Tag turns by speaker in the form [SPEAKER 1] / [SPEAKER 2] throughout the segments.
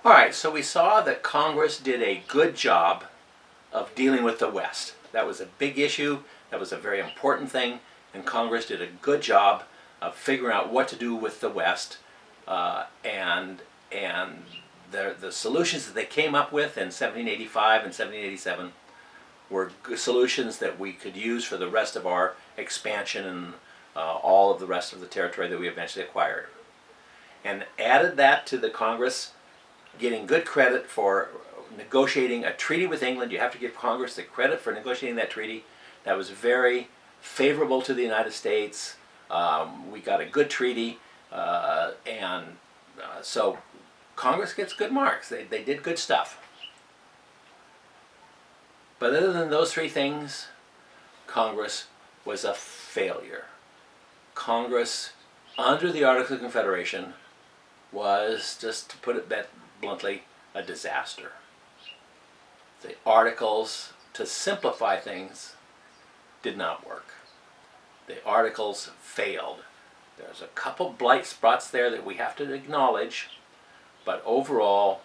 [SPEAKER 1] All right, so we saw that Congress did a good job of dealing with the West. That was a big issue. That was a very important thing, and Congress did a good job of figuring out what to do with the West, and the solutions that they came up with in 1785 and 1787 were solutions that we could use for the rest of our expansion and all of the rest of the territory that we eventually acquired. And added that to the Congress getting good credit for negotiating a treaty with England. You have to give Congress the credit for negotiating that treaty. That was very favorable to the United States. We got a good treaty, so Congress gets good marks. They did good stuff. But other than those three things, Congress was a failure. Congress, under the Articles of Confederation, was, just to put it bluntly, a disaster. The Articles, to simplify things, did not work. The Articles failed. There's a couple blight spots there that we have to acknowledge, but overall,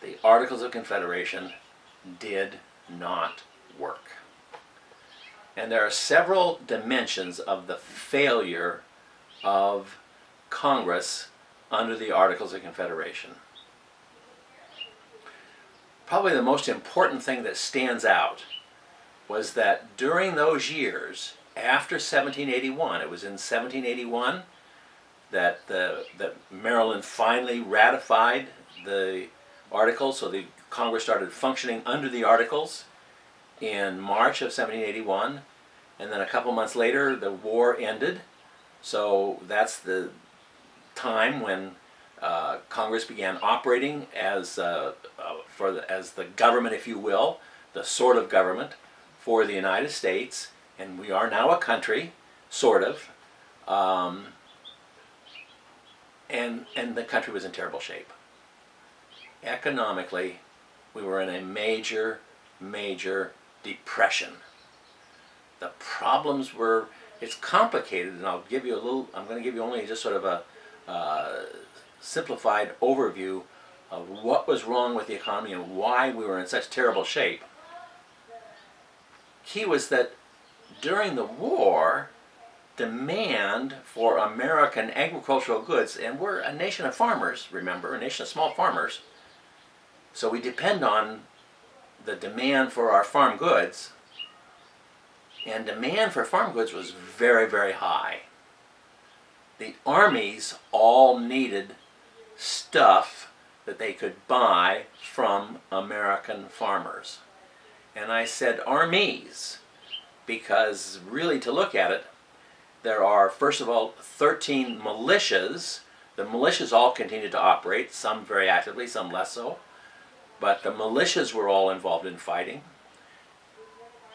[SPEAKER 1] the Articles of Confederation did not work. And there are several dimensions of the failure of Congress under the Articles of Confederation. Probably the most important thing that stands out was that during those years, after 1781, it was in 1781 that Maryland finally ratified the Articles, so the Congress started functioning under the Articles in March of 1781, and then a couple months later the war ended. So that's the time when Congress began operating as the government, if you will, the sort of government for the United States, and we are now a country, sort of, and the country was in terrible shape. Economically, we were in a major depression. The problems were, it's complicated, and I'm going to give you only just sort of a simplified overview of what was wrong with the economy and why we were in such terrible shape. Key was that during the war, demand for American agricultural goods, and we're a nation of farmers, remember, a nation of small farmers, so we depend on the demand for our farm goods, and demand for farm goods was very high. The armies all needed stuff that they could buy from American farmers. And I said armies because really, to look at it, there are, first of all, 13 militias. The militias all continued to operate, some very actively, some less so. But the militias were all involved in fighting.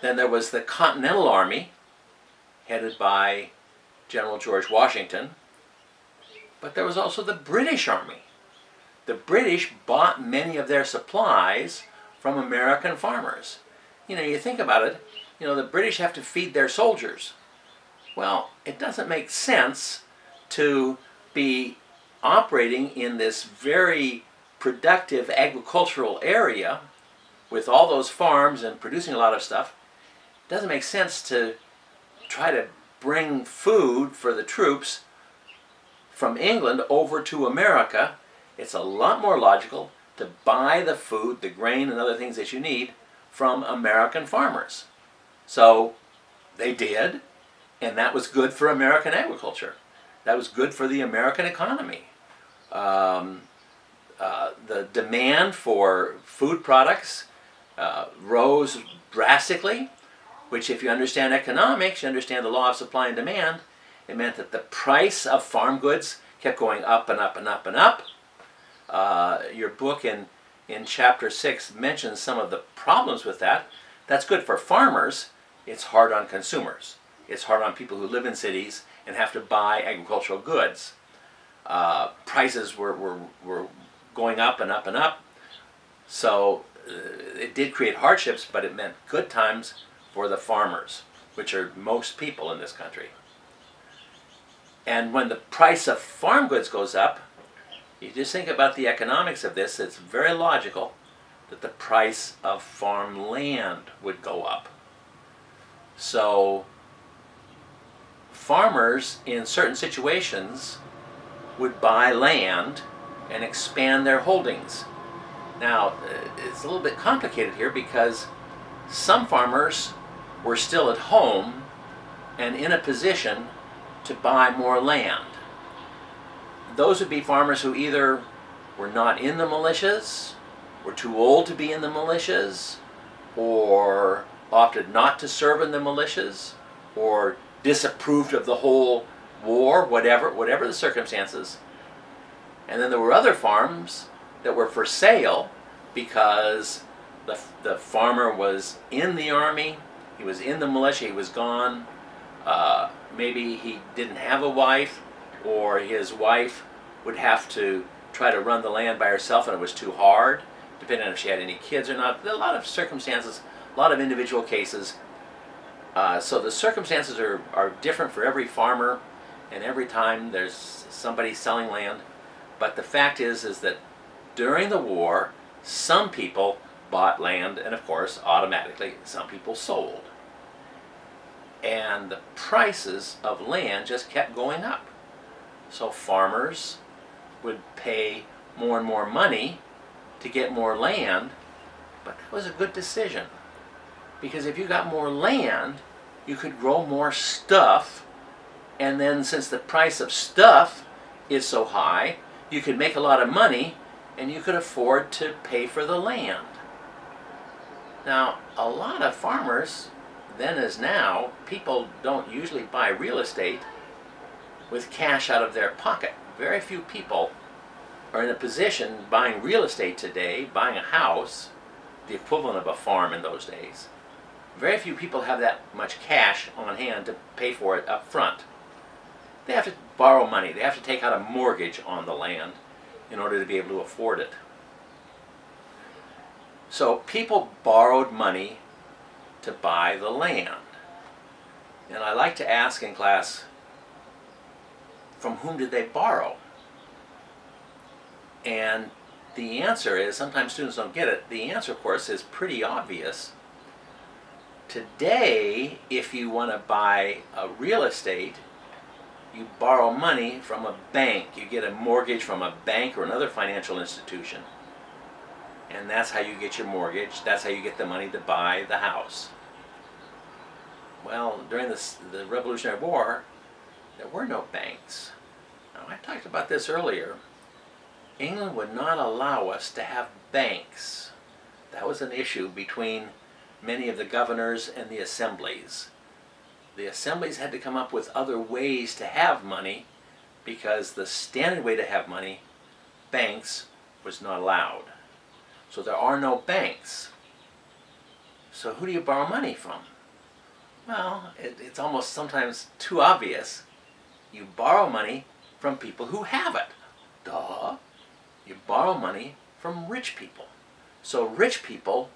[SPEAKER 1] Then there was the Continental Army, headed by General George Washington. But there was also the British Army. The British bought many of their supplies from American farmers. You know, you think about it, you know, the British have to feed their soldiers. Well, it doesn't make sense to be operating in this very productive agricultural area with all those farms and producing a lot of stuff. It doesn't make sense to try to bring food for the troops from England over to America. It's a lot more logical to buy the food, the grain and other things that you need from American farmers. So they did, and that was good for American agriculture. That was good for the American economy. The demand for food products rose drastically, which, if you understand economics, you understand the law of supply and demand. It meant that the price of farm goods kept going up and up and up and up. Your book in chapter 6 mentions some of the problems with that. That's good for farmers. It's hard on consumers. It's hard on people who live in cities and have to buy agricultural goods. Prices were going up and up and up. So it did create hardships, but it meant good times for the farmers, which are most people in this country. And when the price of farm goods goes up, You just think about the economics of this, it's very logical that the price of farm land would go up. So farmers in certain situations would buy land and expand their holdings. Now, it's a little bit complicated here because some farmers were still at home and in a position to buy more land. Those would be farmers who either were not in the militias, were too old to be in the militias, or opted not to serve in the militias, or disapproved of the whole war, whatever the circumstances. And then there were other farms that were for sale because the farmer was in the army, he was in the militia, he was gone, maybe he didn't have a wife, or his wife would have to try to run the land by herself and it was too hard, depending on if she had any kids or not. There are a lot of circumstances, a lot of individual cases. So the circumstances are different for every farmer, and every time there's somebody selling land. But the fact is that during the war, some people bought land, and of course, automatically, some people sold. And the prices of land just kept going up. So farmers would pay more and more money to get more land, but that was a good decision. Because if you got more land, you could grow more stuff, and then since the price of stuff is so high, you could make a lot of money, and you could afford to pay for the land. Now, a lot of farmers, then as now, people don't usually buy real estate with cash out of their pocket. Very few people are in a position buying real estate today, buying a house, the equivalent of a farm in those days. Very few people have that much cash on hand to pay for it up front. They have to borrow money. They have to take out a mortgage on the land in order to be able to afford it. So people borrowed money to buy the land. And I like to ask in class, from whom did they borrow? And the answer is, sometimes students don't get it, the answer of course is pretty obvious. Today, if you want to buy a real estate, you borrow money from a bank. You get a mortgage from a bank or another financial institution. And that's how you get your mortgage. That's how you get the money to buy the house. Well, during the Revolutionary War, there were no banks. Now, I talked about this earlier. England would not allow us to have banks. That was an issue between many of the governors and the assemblies. The assemblies had to come up with other ways to have money because the standard way to have money, banks, was not allowed. So there are no banks. So who do you borrow money from? Well, it's almost sometimes too obvious. You borrow money from people who have it. Duh. You borrow money from rich people. So rich people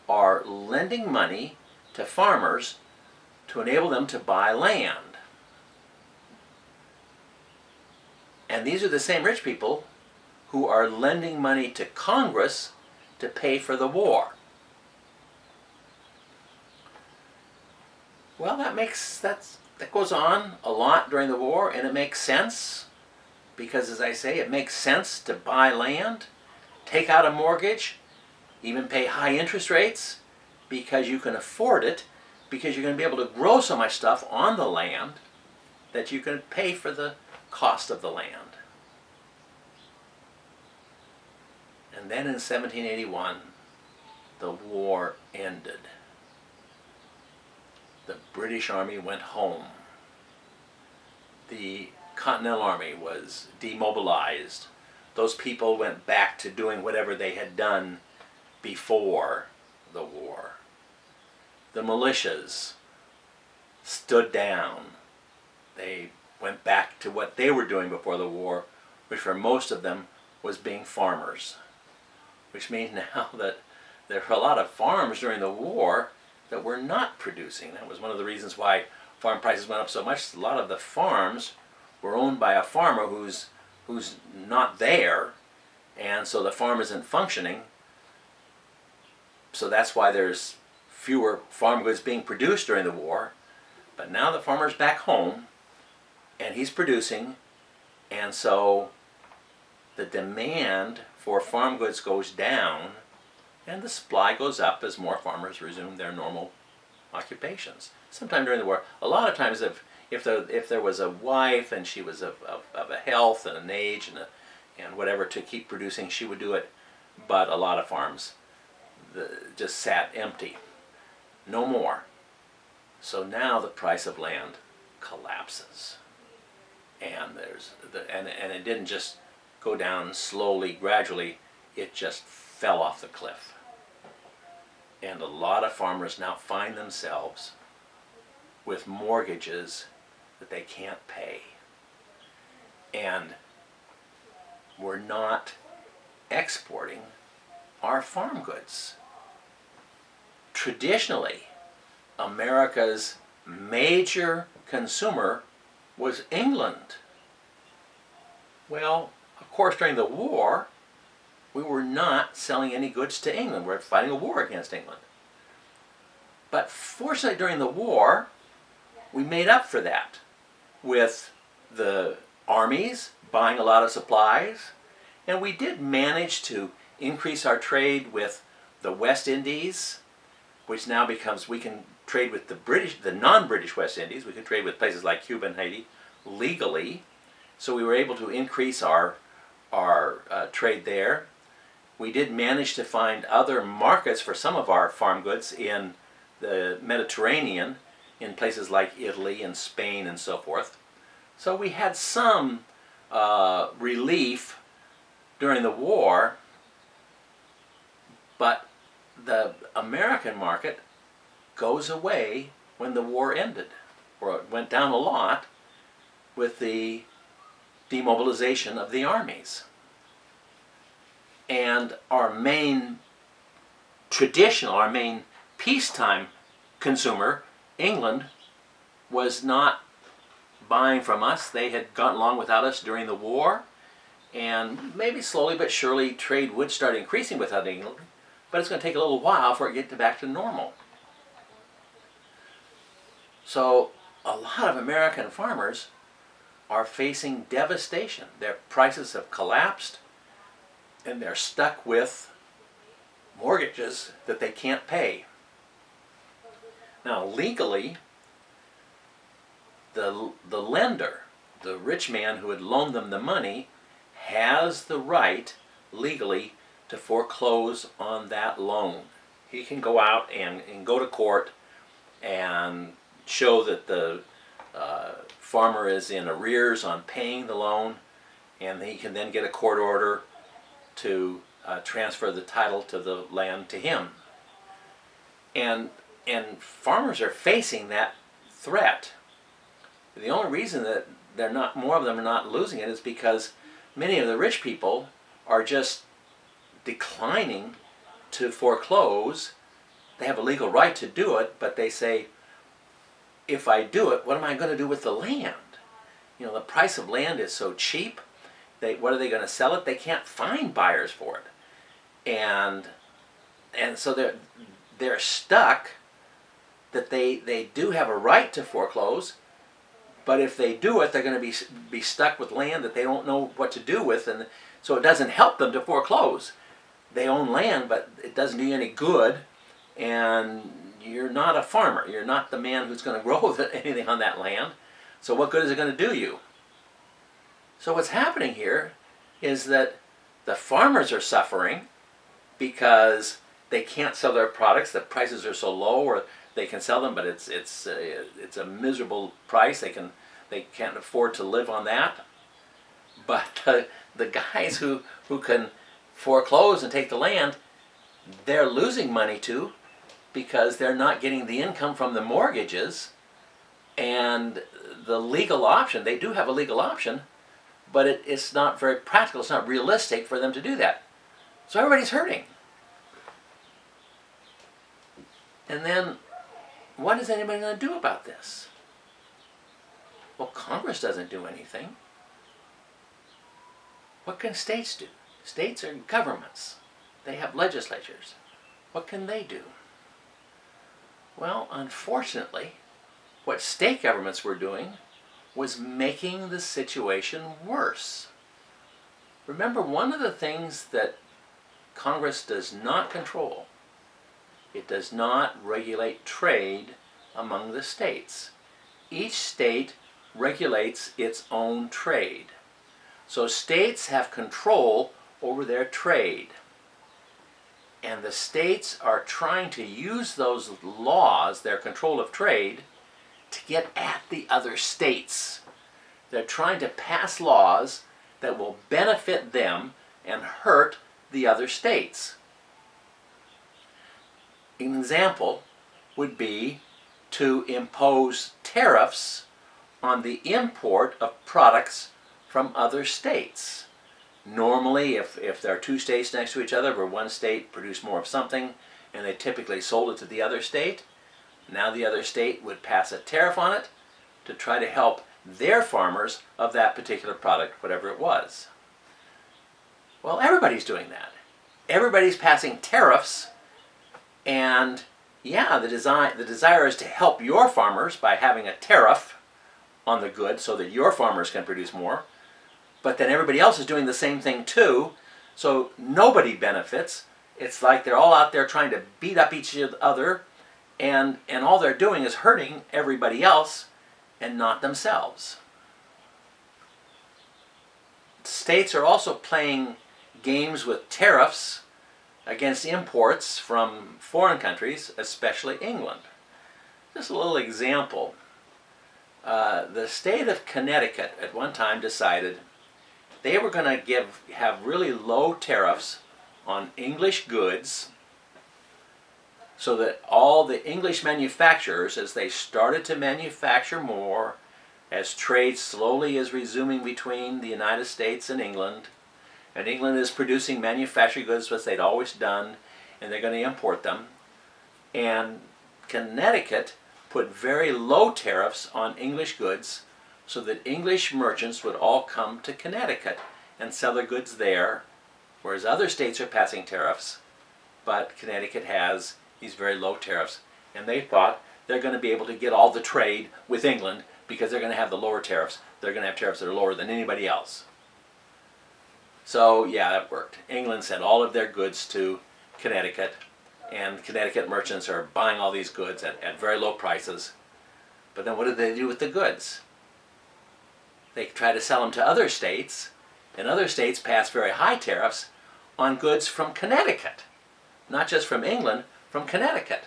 [SPEAKER 1] are lending money to farmers to enable them to buy land. And these are the same rich people who are lending money to Congress to pay for the war. Well, that goes on a lot during the war, and it makes sense because, as I say, it makes sense to buy land, take out a mortgage, even pay high interest rates because you can afford it, because you're going to be able to grow so much stuff on the land that you can pay for the cost of the land. And then in 1781, the war ended. The British Army went home. The Continental Army was demobilized. Those people went back to doing whatever they had done before the war. The militias stood down. They went back to what they were doing before the war, which for most of them was being farmers. Which means now that there were a lot of farms during the war that were not producing. That was one of the reasons why farm prices went up so much. A lot of the farms were owned by a farmer who's not there, and so the farm isn't functioning. So that's why there's fewer farm goods being produced during the war. But now the farmer's back home, and he's producing, and so the demand for farm goods goes down, and the supply goes up as more farmers resume their normal occupations. Sometime during the war, a lot of times if there was a wife and she was of a health and an age and whatever to keep producing, she would do it. But a lot of farms just sat empty, no more. So now the price of land collapses, and and it didn't just go down slowly, gradually. It just fell off the cliff. And a lot of farmers now find themselves with mortgages that they can't pay. And we're not exporting our farm goods. Traditionally, America's major consumer was England. Well, of course, during the war, we were not selling any goods to England. We're fighting a war against England. But fortunately, during the war, we made up for that with the armies buying a lot of supplies, and we did manage to increase our trade with the West Indies, which now becomes, we can trade with the non-British West Indies. We can trade with places like Cuba and Haiti legally. So we were able to increase our trade there. We did manage to find other markets for some of our farm goods in the Mediterranean, in places like Italy and Spain and so forth. So we had some relief during the war, but the American market goes away when the war ended, or it went down a lot with the demobilization of the armies. And our main peacetime consumer, England, was not buying from us. They had gotten along without us during the war, and maybe slowly but surely trade would start increasing without England, but it's going to take a little while for it to get back to normal. So a lot of American farmers are facing devastation. Their prices have collapsed, and they're stuck with mortgages that they can't pay. Now, legally, the lender, the rich man who had loaned them the money, has the right legally to foreclose on that loan. He can go out and go to court and show that the farmer is in arrears on paying the loan, and he can then get a court order to transfer the title to the land to him. And farmers are facing that threat. The only reason that more of them are not losing it is because many of the rich people are just declining to foreclose. They have a legal right to do it, but they say, if I do it, what am I going to do with the land? You know, the price of land is so cheap. What are they going to sell it? They can't find buyers for it. And so they're stuck, that they do have a right to foreclose, but if they do it, they're going to be stuck with land that they don't know what to do with, and so it doesn't help them to foreclose. They own land, but it doesn't do you any good, and you're not a farmer. You're not the man who's going to grow anything on that land, so what good is it going to do you? So what's happening here is that the farmers are suffering because they can't sell their products. The prices are so low, or they can sell them, but it's a miserable price. They can't afford to live on that. But the guys who can foreclose and take the land, they're losing money too, because they're not getting the income from the mortgages and the legal option. They do have a legal option, but it's not very practical. It's not realistic for them to do that. So everybody's hurting. And then, what is anybody going to do about this? Well, Congress doesn't do anything. What can states do? States are governments. They have legislatures. What can they do? Well, unfortunately, what state governments were doing was making the situation worse. Remember, one of the things that Congress does not control, it does not regulate trade among the states. Each state regulates its own trade. So states have control over their trade. And the states are trying to use those laws, their control of trade, to get at the other states. They're trying to pass laws that will benefit them and hurt the other states. An example would be to impose tariffs on the import of products from other states. Normally, if there are two states next to each other where one state produced more of something and they typically sold it to the other state, now the other state would pass a tariff on it to try to help their farmers of that particular product, whatever it was. Well, everybody's doing that. Everybody's passing tariffs, and yeah, the desire is to help your farmers by having a tariff on the good so that your farmers can produce more. But then everybody else is doing the same thing too, so nobody benefits. It's like they're all out there trying to beat up each other, and all they're doing is hurting everybody else and not themselves. States are also playing games with tariffs against imports from foreign countries, especially England. Just a little example. The state of Connecticut at one time decided they were going to have really low tariffs on English goods so that all the English manufacturers, as they started to manufacture more, as trade slowly is resuming between the United States and England is producing manufactured goods as they'd always done, and they're going to import them. And Connecticut put very low tariffs on English goods so that English merchants would all come to Connecticut and sell their goods there, whereas other states are passing tariffs, but Connecticut has these very low tariffs, and they thought they're going to be able to get all the trade with England because they're going to have the lower tariffs. They're going to have tariffs that are lower than anybody else. So yeah, that worked. England sent all of their goods to Connecticut, and Connecticut merchants are buying all these goods at very low prices. But then what did they do with the goods? They try to sell them to other states, and other states pass very high tariffs on goods from Connecticut. Not just from England, from Connecticut.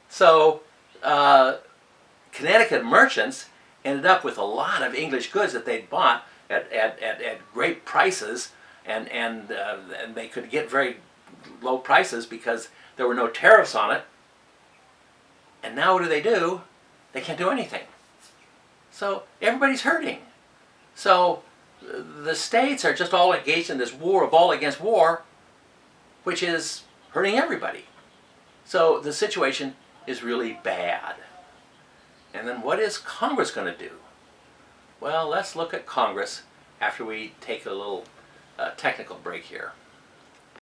[SPEAKER 1] So Connecticut merchants ended up with a lot of English goods that they'd bought at great prices, and they could get very low prices because there were no tariffs on it. And now what do? They can't do anything. So everybody's hurting. So the states are just all engaged in this war of all against war, which is hurting everybody. So the situation is really bad. And then what is Congress going to do? Well, let's look at Congress after we take a little technical break here.